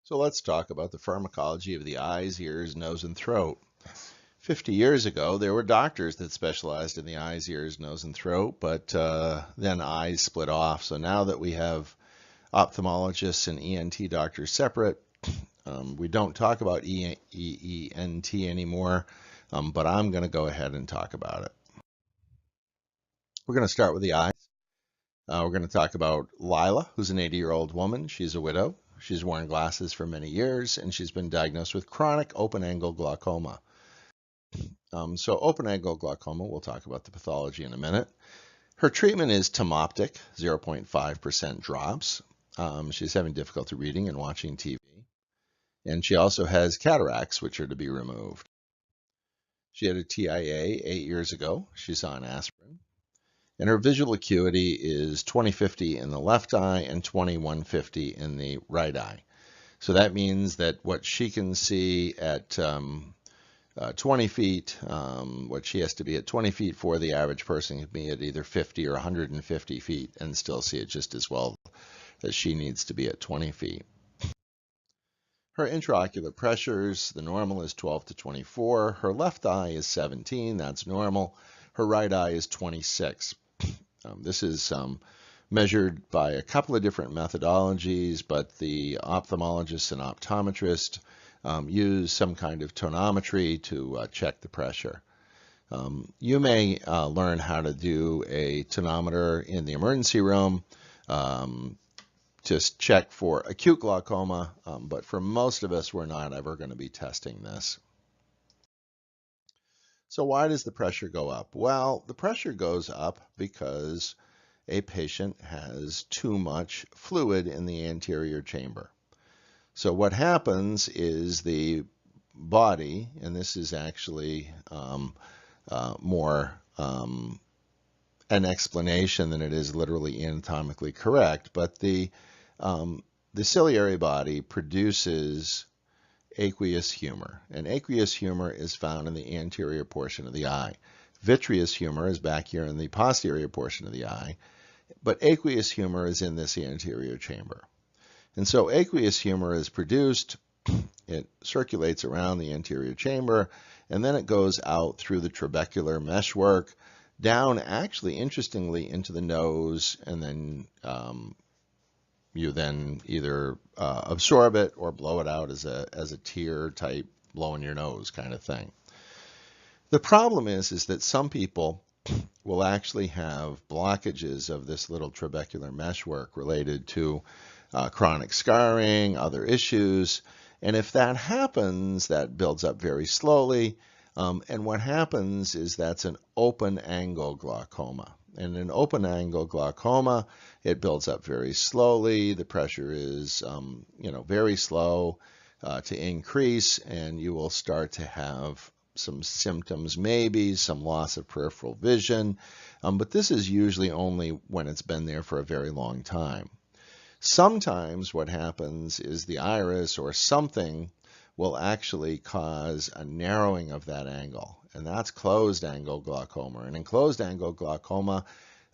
So let's talk about the pharmacology of the eyes, ears, nose, and throat. 50 years ago, there were doctors that specialized in the eyes, ears, nose, and throat, but then eyes split off. So now that we have ophthalmologists and ENT doctors separate, we don't talk about EENT anymore, but I'm going to go ahead and talk about it. We're going to start with the eyes. We're going to talk about Lila, who's an 80-year-old woman. She's a widow. She's worn glasses for many years, and she's been diagnosed with chronic open-angle glaucoma. So open-angle glaucoma, we'll talk about the pathology in a minute. Her treatment is Timoptic, 0.5% drops. She's having difficulty reading and watching TV. And she also has cataracts, which are to be removed. She had a TIA 8 years ago. She's on aspirin. And her visual acuity is 20/50 in the left eye and 21/50 in the right eye. So that means that what she can see at 20 feet, what she has to be at 20 feet for, the average person can be at either 50 or 150 feet and still see it just as well as she needs to be at 20 feet. Her intraocular pressures, the normal is 12 to 24. Her left eye is 17, that's normal. Her right eye is 26. This is measured by a couple of different methodologies, but the ophthalmologist and optometrist use some kind of tonometry to check the pressure. You may learn how to do a tonometer in the emergency room, just check for acute glaucoma, but for most of us, we're not ever going to be testing this. So why does the pressure go up? Well, the pressure goes up because a patient has too much fluid in the anterior chamber. So what happens is the body, and this is actually more an explanation than it is literally anatomically correct, but the ciliary body produces aqueous humor, and aqueous humor is found in the anterior portion of the eye. Vitreous humor is back here in the posterior portion of the eye, but aqueous humor is in this anterior chamber. And so aqueous humor is produced, it circulates around the anterior chamber, and then it goes out through the trabecular meshwork, down actually interestingly into the nose, and then you then either absorb it or blow it out as a tear type blow in your nose kind of thing. The problem is that some people will actually have blockages of this little trabecular meshwork related to chronic scarring, other issues, and if that happens, that builds up very slowly, and what happens is that's an open-angle glaucoma. And in open-angle glaucoma, it builds up very slowly. The pressure is, very slow to increase, and you will start to have some symptoms, maybe some loss of peripheral vision, but this is usually only when it's been there for a very long time. Sometimes what happens is the iris or something will actually cause a narrowing of that angle, and that's closed angle glaucoma. And in closed angle glaucoma,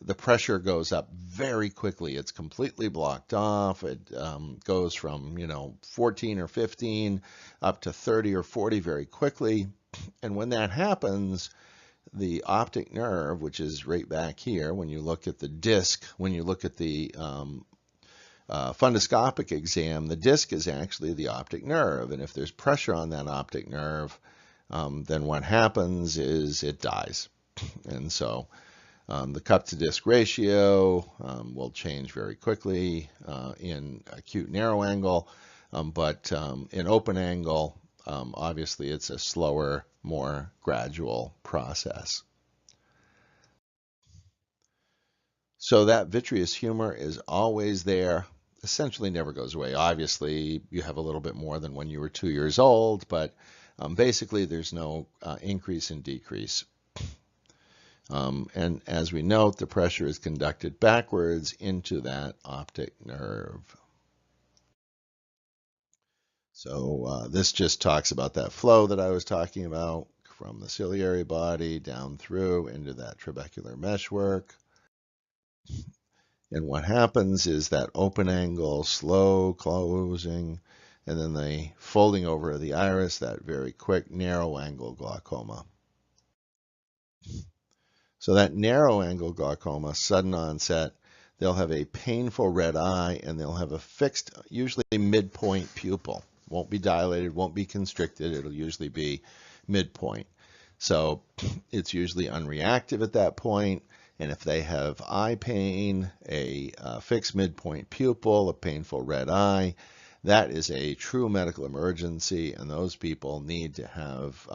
the pressure goes up very quickly. It's completely blocked off. It goes from 14 or 15 up to 30 or 40 very quickly. And when that happens, the optic nerve, which is right back here, when you look at the disc, when you look at the fundoscopic exam, the disc is actually the optic nerve. And if there's pressure on that optic nerve, then what happens is it dies. And so the cup to disc ratio will change very quickly in acute narrow angle, but in open angle, obviously it's a slower, more gradual process. So that vitreous humor is always there, essentially never goes away. Obviously, you have a little bit more than when you were 2 years old, but basically there's no increase and decrease. And as we note, the pressure is conducted backwards into that optic nerve. So this just talks about that flow that I was talking about from the ciliary body down through into that trabecular meshwork. And what happens is that open angle, slow closing, and then the folding over of the iris, that very quick narrow angle glaucoma. So that narrow angle glaucoma, sudden onset, they'll have a painful red eye, and they'll have a fixed, usually midpoint pupil. Won't be dilated, won't be constricted, it'll usually be midpoint. So it's usually unreactive at that point, and if they have eye pain, a fixed midpoint pupil, a painful red eye, that is a true medical emergency, and those people need to have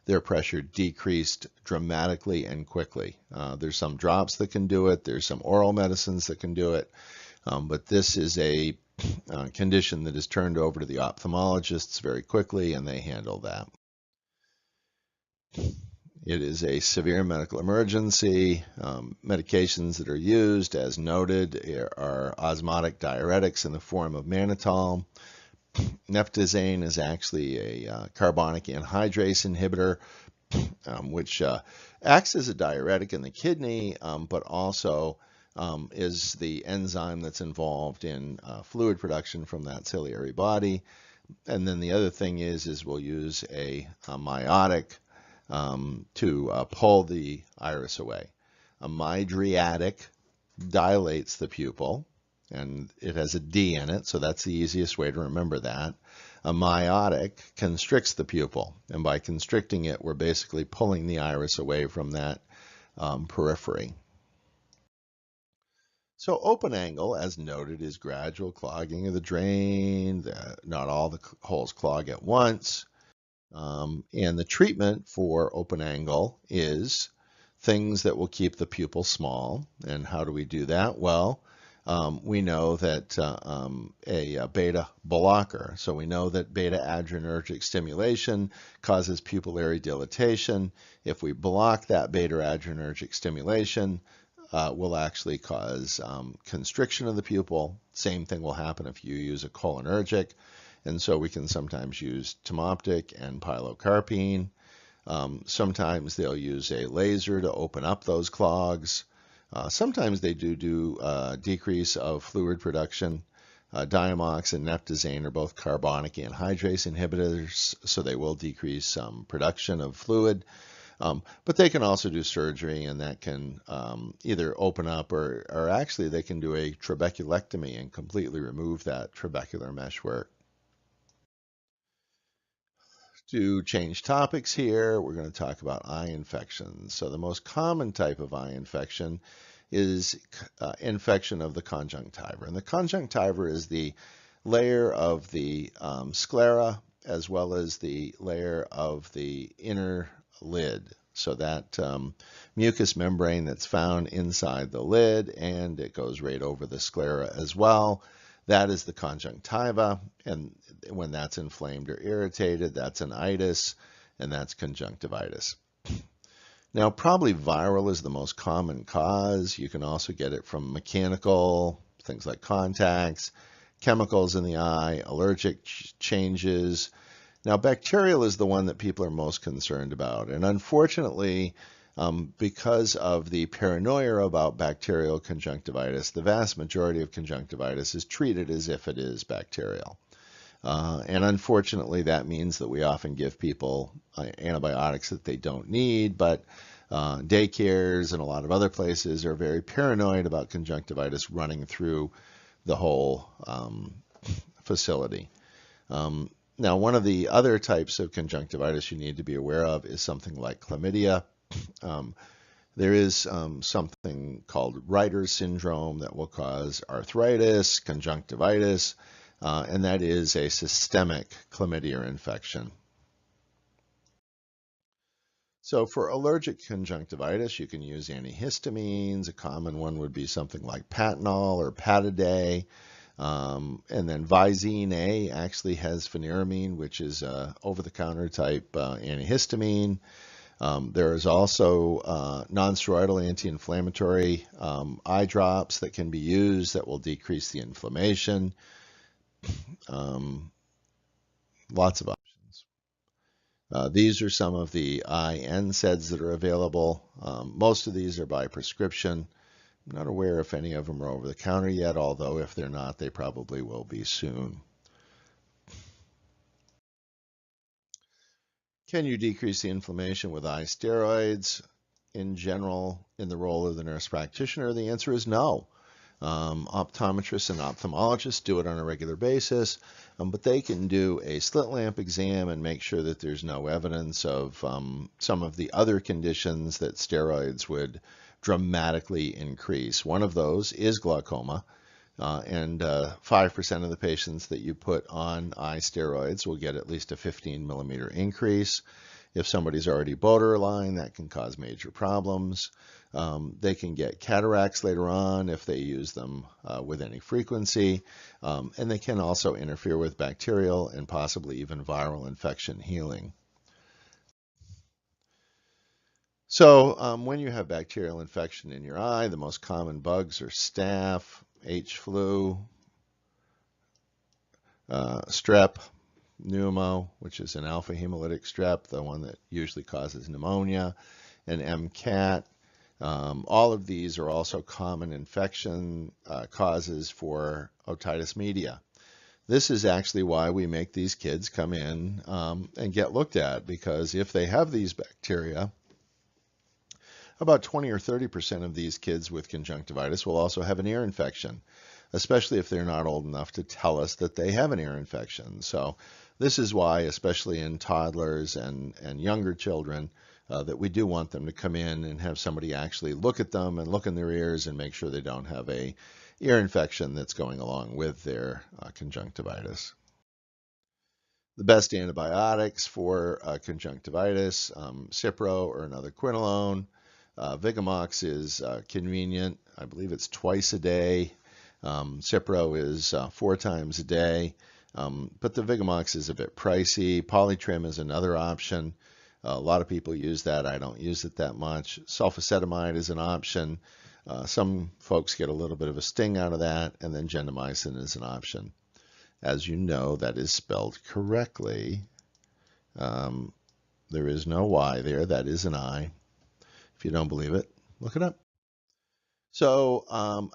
their pressure decreased dramatically and quickly. There's some drops that can do it, there's some oral medicines that can do it, but this is a condition that is turned over to the ophthalmologists very quickly, and they handle that. It is a severe medical emergency. Medications that are used, as noted, are osmotic diuretics in the form of mannitol. Neftazane is actually a carbonic anhydrase inhibitor, which acts as a diuretic in the kidney, but also is the enzyme that's involved in fluid production from that ciliary body. And then the other thing is we'll use a miotic to pull the iris away. A mydriatic dilates the pupil, and it has a D in it, so that's the easiest way to remember that. A miotic constricts the pupil, and by constricting it, we're basically pulling the iris away from that periphery. So open angle, as noted, is gradual clogging of the drain. Not all the holes clog at once. And the treatment for open angle is things that will keep the pupil small. And how do we do that? Well, we know that a beta blocker, so we know that beta adrenergic stimulation causes pupillary dilatation. If we block that beta adrenergic stimulation, will actually cause constriction of the pupil. Same thing will happen if you use a cholinergic. And so we can sometimes use Timoptic and pilocarpine. Sometimes they'll use a laser to open up those clogs. Sometimes they do decrease of fluid production. Diamox and neftazane are both carbonic anhydrase inhibitors, so they will decrease production of fluid. But they can also do surgery, and that can either open up or actually they can do a trabeculectomy and completely remove that trabecular meshwork. To change topics here, we're going to talk about eye infections. So the most common type of eye infection is infection of the conjunctiva. And the conjunctiva is the layer of the sclera as well as the layer of the inner lid. So that mucous membrane that's found inside the lid, and it goes right over the sclera as well. That is the conjunctiva, and when that's inflamed or irritated, that's an itis, and that's conjunctivitis. Now, probably viral is the most common cause. You can also get it from mechanical, things like contacts, chemicals in the eye, allergic changes. Now, bacterial is the one that people are most concerned about, and unfortunately, because of the paranoia about bacterial conjunctivitis, the vast majority of conjunctivitis is treated as if it is bacterial. And unfortunately, that means that we often give people antibiotics that they don't need, but daycares and a lot of other places are very paranoid about conjunctivitis running through the whole facility. Now, one of the other types of conjunctivitis you need to be aware of is something like chlamydia. There is something called Reiter's syndrome that will cause arthritis, conjunctivitis, and that is a systemic chlamydia infection. So for allergic conjunctivitis, you can use antihistamines. A common one would be something like Patanol or Pataday. And then Visine A actually has phenyramine, which is over-the-counter type antihistamine. There is also non-steroidal anti-inflammatory eye drops that can be used that will decrease the inflammation. Lots of options. These are some of the eye NSAIDs that are available. Most of these are by prescription. I'm not aware if any of them are over the counter yet, although if they're not, they probably will be soon. Can you decrease the inflammation with eye steroids? In general, in the role of the nurse practitioner, the answer is no. Optometrists and ophthalmologists do it on a regular basis, but they can do a slit lamp exam and make sure that there's no evidence of some of the other conditions that steroids would dramatically increase. One of those is glaucoma. And 5% of the patients that you put on eye steroids will get at least a 15 millimeter increase. If somebody's already borderline, that can cause major problems. They can get cataracts later on if they use them with any frequency. And they can also interfere with bacterial and possibly even viral infection healing. So when you have bacterial infection in your eye, the most common bugs are staph, H. flu, strep, pneumo, which is an alpha hemolytic strep, the one that usually causes pneumonia, and MCAT. All of these are also common infection causes for otitis media. This is actually why we make these kids come in and get looked at, because if they have these bacteria, about 20 or 30% of these kids with conjunctivitis will also have an ear infection, especially if they're not old enough to tell us that they have an ear infection. So this is why, especially in toddlers and younger children, that we do want them to come in and have somebody actually look at them and look in their ears and make sure they don't have a ear infection that's going along with their conjunctivitis. The best antibiotics for conjunctivitis, Cipro or another quinolone. Vigamox is convenient. I believe it's twice a day. Cipro is 4 times a day. But the Vigamox is a bit pricey. Polytrim is another option. A lot of people use that. I don't use it that much. Sulfacetamide is an option. Some folks get a little bit of a sting out of that. And then gentamicin is an option. As you know, that is spelled correctly. There is no Y there. That is an I. If you don't believe it, look it up. So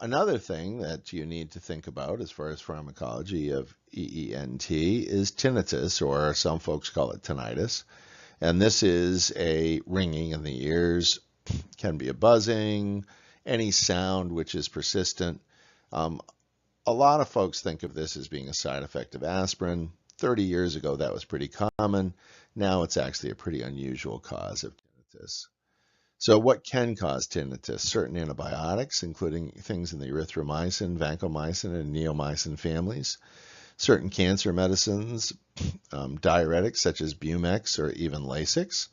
another thing that you need to think about as far as pharmacology of EENT is tinnitus, or some folks call it tinnitus. And this is a ringing in the ears, can be a buzzing, any sound which is persistent. A lot of folks think of this as being a side effect of aspirin. 30 years ago, that was pretty common. Now it's actually a pretty unusual cause of tinnitus. So what can cause tinnitus? Certain antibiotics, including things in the erythromycin, vancomycin, and neomycin families. Certain cancer medicines, diuretics such as Bumex or even Lasix.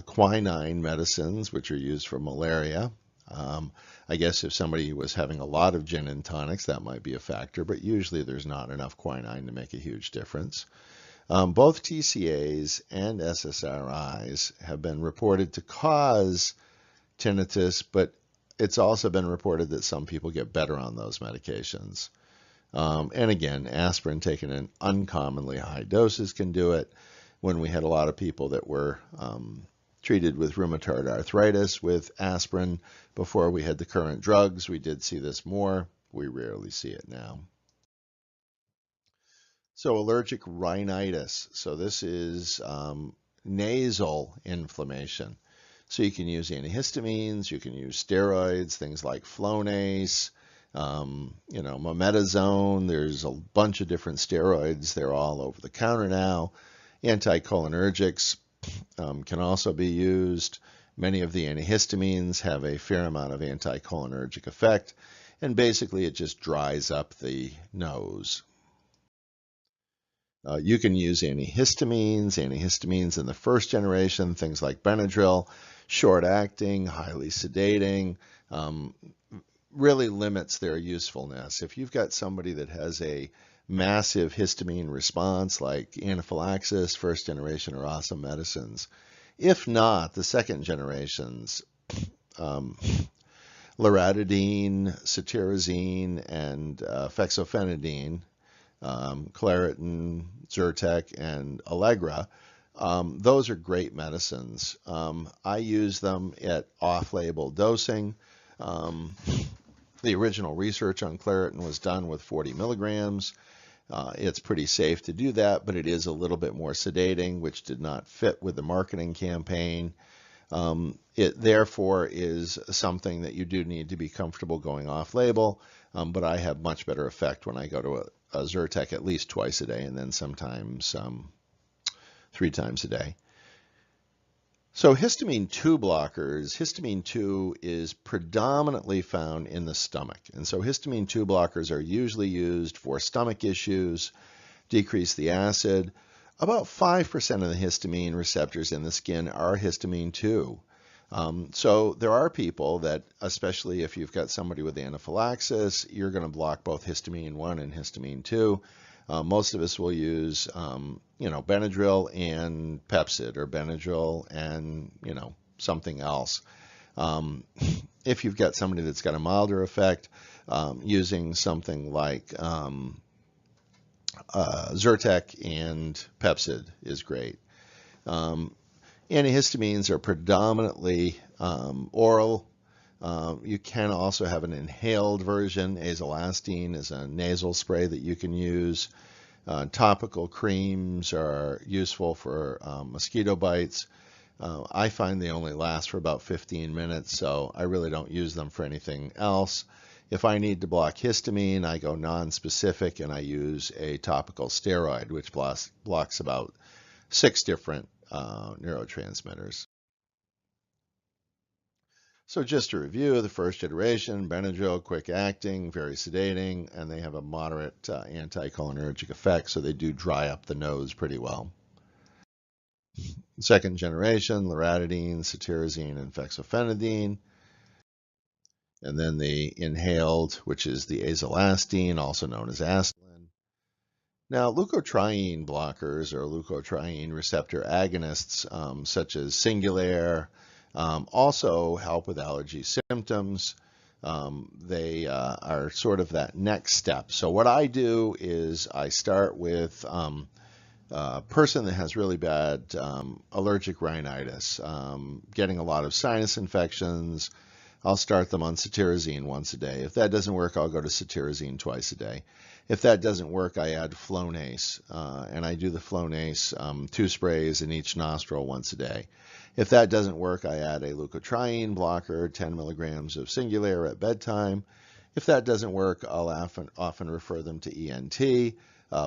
Quinine medicines, which are used for malaria. I guess if somebody was having a lot of gin and tonics, that might be a factor, but usually there's not enough quinine to make a huge difference. Both TCAs and SSRIs have been reported to cause tinnitus, but it's also been reported that some people get better on those medications. And again, aspirin taken in uncommonly high doses can do it. When we had a lot of people that were treated with rheumatoid arthritis with aspirin before we had the current drugs, we did see this more. We rarely see it now. So allergic rhinitis. So this is nasal inflammation. So you can use antihistamines, you can use steroids, things like Flonase, mometasone. There's a bunch of different steroids. They're all over the counter now. Anticholinergics can also be used. Many of the antihistamines have a fair amount of anticholinergic effect, and basically it just dries up the nose. You can use antihistamines in the first generation, things like Benadryl, short-acting, highly sedating, really limits their usefulness. If you've got somebody that has a massive histamine response like anaphylaxis, first generation are awesome medicines. If not, the second generations, loratadine, cetirizine, and fexofenadine, Claritin, Zyrtec, and Allegra. Those are great medicines. I use them at off-label dosing. The original research on Claritin was done with 40 milligrams. It's pretty safe to do that, but it is a little bit more sedating, which did not fit with the marketing campaign. It therefore is something that you do need to be comfortable going off label, but I have much better effect when I go to a Zyrtec at least twice a day, and then sometimes 3 times a day. So histamine 2 blockers, histamine 2 is predominantly found in the stomach. And so histamine 2 blockers are usually used for stomach issues, decrease the acid. About 5% of the histamine receptors in the skin are histamine 2. So there are people that, especially if you've got somebody with anaphylaxis, you're going to block both histamine 1 and histamine 2. Most of us will use, Benadryl and Pepsid, or Benadryl and, something else. If you've got somebody that's got a milder effect, using something like Zyrtec and Pepsid is great. Antihistamines are predominantly oral. You can also have an inhaled version. Azolastine is a nasal spray that you can use. Topical creams are useful for mosquito bites. I find they only last for about 15 minutes, so I really don't use them for anything else. If I need to block histamine, I go non-specific and I use a topical steroid, which blocks about 6 different neurotransmitters. So just to review, the first iteration, Benadryl, quick acting, very sedating, and they have a moderate anticholinergic effect, so they do dry up the nose pretty well. Second generation, loratadine, cetirizine, and fexofenadine. And then the inhaled, which is the azolastine, also known as Astlin. Now, leukotriene blockers or leukotriene receptor agonists, such as Singulair, also help with allergy symptoms. They are sort of that next step. So what I do is I start with a person that has really bad allergic rhinitis, getting a lot of sinus infections. I'll start them on cetirizine once a day. If that doesn't work, I'll go to cetirizine twice a day. If that doesn't work, I add Flonase, and I do the Flonase 2 sprays in each nostril once a day. If that doesn't work, I add a leukotriene blocker, 10 milligrams of Singulair at bedtime. If that doesn't work, I'll often refer them to ENT,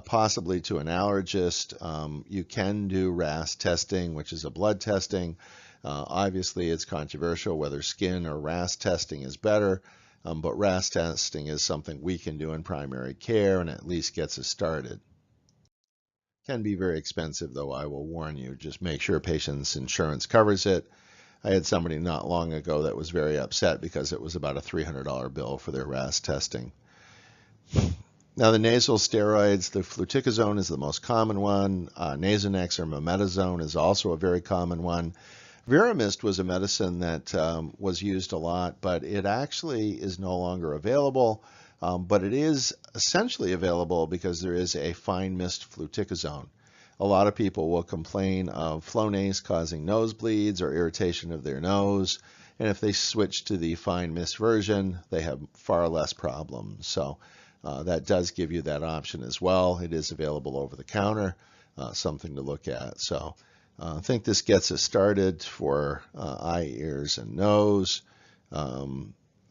possibly to an allergist. You can do RAS testing, which is a blood testing. Obviously, it's controversial whether skin or RAS testing is better, but RAS testing is something we can do in primary care and at least gets us started. Can be very expensive, though, I will warn you. Just make sure patient's insurance covers it. I had somebody not long ago that was very upset because it was about a $300 bill for their RAS testing. Now, the nasal steroids, the fluticasone is the most common one. Nasonex or mometasone is also a very common one. Veramist was a medicine that was used a lot, but it actually is no longer available. But it is essentially available because there is a fine mist fluticasone. A lot of people will complain of Flonase causing nosebleeds or irritation of their nose. And if they switch to the fine mist version, they have far less problems. So that does give you that option as well. It is available over the counter, something to look at. So I think this gets us started for eye, ears, and nose.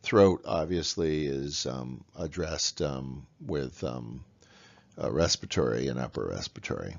Throat obviously is addressed with respiratory and upper respiratory.